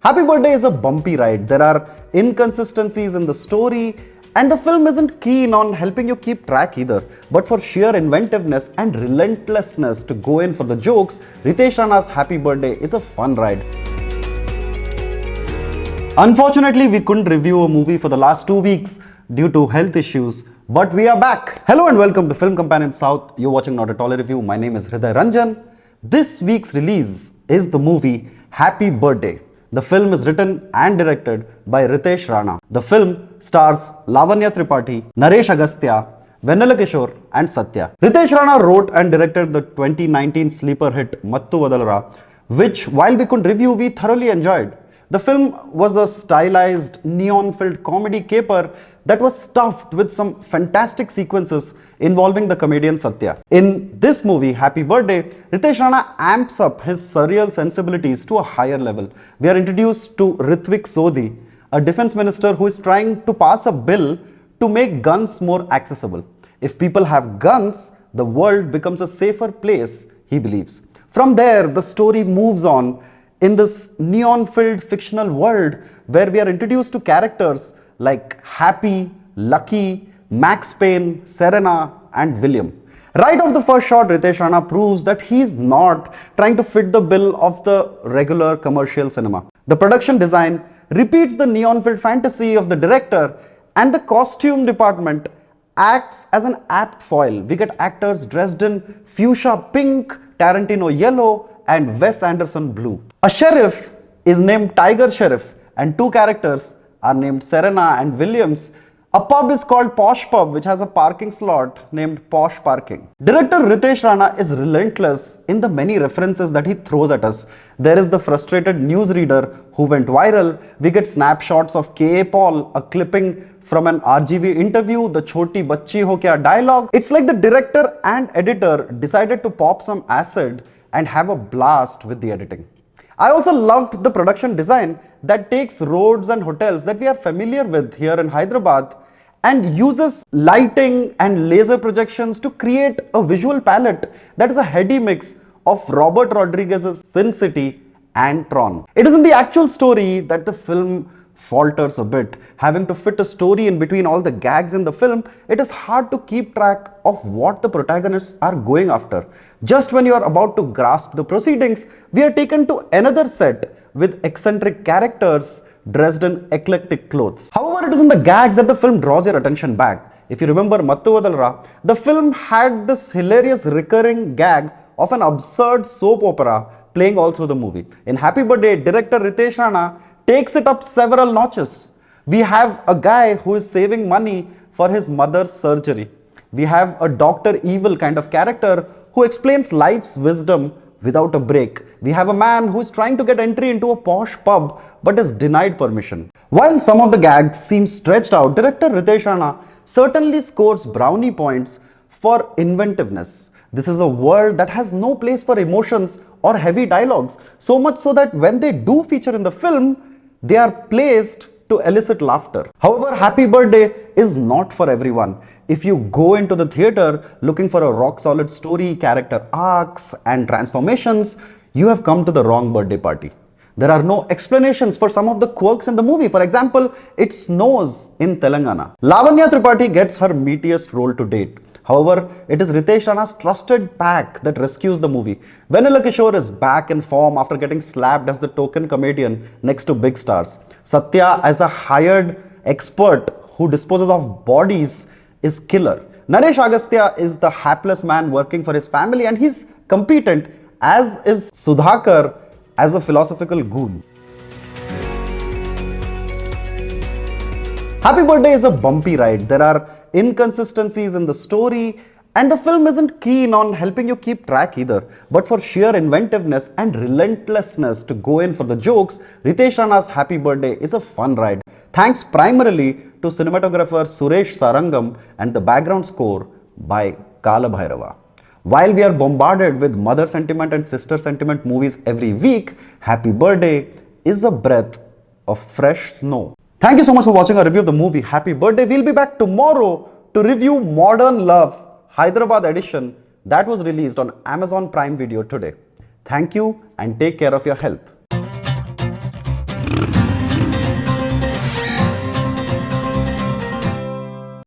Happy Birthday is a bumpy ride. There are inconsistencies in the story, and the film isn't keen on helping you keep track either. But for sheer inventiveness and relentlessness to go in for the jokes, Ritesh Rana's Happy Birthday is a fun ride. Unfortunately, we couldn't review a movie for the last 2 weeks due to health issues, but we are back. Hello and welcome to Film Companion South. You're watching Not At All a Review. My name is Hriday Ranjan. This week's release is the movie Happy Birthday. The film is written and directed by Ritesh Rana. The film stars Lavanya Tripathi, Naresh Agastya, Vennela Kishore and Satya. Ritesh Rana wrote and directed the 2019 sleeper hit Mattu Vadalra, which while we couldn't review, we thoroughly enjoyed. The film was a stylized, neon-filled comedy caper that was stuffed with some fantastic sequences involving the comedian Satya. In this movie, Happy Birthday, Ritesh Rana amps up his surreal sensibilities to a higher level. We are introduced to Ritwik Sodhi, a defense minister who is trying to pass a bill to make guns more accessible. If people have guns, the world becomes a safer place, he believes. From there, the story moves on in this neon-filled fictional world where we are introduced to characters like Happy, Lucky, Max Payne, Serena and William. Right off the first shot, Ritesh Rana proves that he's not trying to fit the bill of the regular commercial cinema. The production design repeats the neon-filled fantasy of the director, and the costume department acts as an apt foil. We get actors dressed in fuchsia pink, Tarantino yellow and Wes Anderson blue. A sheriff is named Tiger Sheriff and two characters are named Serena and Williams. A pub is called Posh Pub, which has a parking slot named Posh Parking. Director Ritesh Rana is relentless in the many references that he throws at us. There is the frustrated newsreader who went viral. We get snapshots of K.A. Paul, a clipping from an RGV interview, the Choti Bachchi Ho Kya dialogue. It's like the director and editor decided to pop some acid and have a blast with the editing. I also loved the production design that takes roads and hotels that we are familiar with here in Hyderabad and uses lighting and laser projections to create a visual palette that is a heady mix of Robert Rodriguez's Sin City and Tron. It is in the actual story that the film falters a bit. Having to fit a story in between all the gags in the film, it is hard to keep track of what the protagonists are going after. Just when you are about to grasp the proceedings, we are taken to another set with eccentric characters dressed in eclectic clothes. However, it is in the gags that the film draws your attention back. If you remember Mattu Vadalra, the film had this hilarious recurring gag of an absurd soap opera playing all through the movie. In Happy Birthday, director Ritesh Rana takes it up several notches. We have a guy who is saving money for his mother's surgery. We have a Dr. Evil kind of character who explains life's wisdom without a break. We have a man who is trying to get entry into a posh pub but is denied permission. While some of the gags seem stretched out, director Ritesh Rana certainly scores brownie points for inventiveness. This is a world that has no place for emotions or heavy dialogues, so much so that when they do feature in the film, they are placed to elicit laughter. However, Happy Birthday is not for everyone. If you go into the theater looking for a rock-solid story, character arcs and transformations, you have come to the wrong birthday party. There are no explanations for some of the quirks in the movie. For example, it snows in Telangana. Lavanya Tripathi gets her meatiest role to date. However, it is Ritesh Rana's trusted pack that rescues the movie. Vennela Kishore is back in form after getting slapped as the token comedian next to big stars. Satya, as a hired expert who disposes of bodies, is killer. Naresh Agastya is the hapless man working for his family and he's competent, as is Sudhakar as a philosophical goon. Happy Birthday is a bumpy ride. There are inconsistencies in the story and the film isn't keen on helping you keep track either. But for sheer inventiveness and relentlessness to go in for the jokes, Ritesh Rana's Happy Birthday is a fun ride. Thanks primarily to cinematographer Suresh Sarangam and the background score by Kala Bhairava. While we are bombarded with mother sentiment and sister sentiment movies every week, Happy Birthday is a breath of fresh snow. Thank you so much for watching a review of the movie Happy Birthday. We'll be back tomorrow to review Modern Love Hyderabad edition that was released on Amazon Prime Video today. Thank you and take care of your health.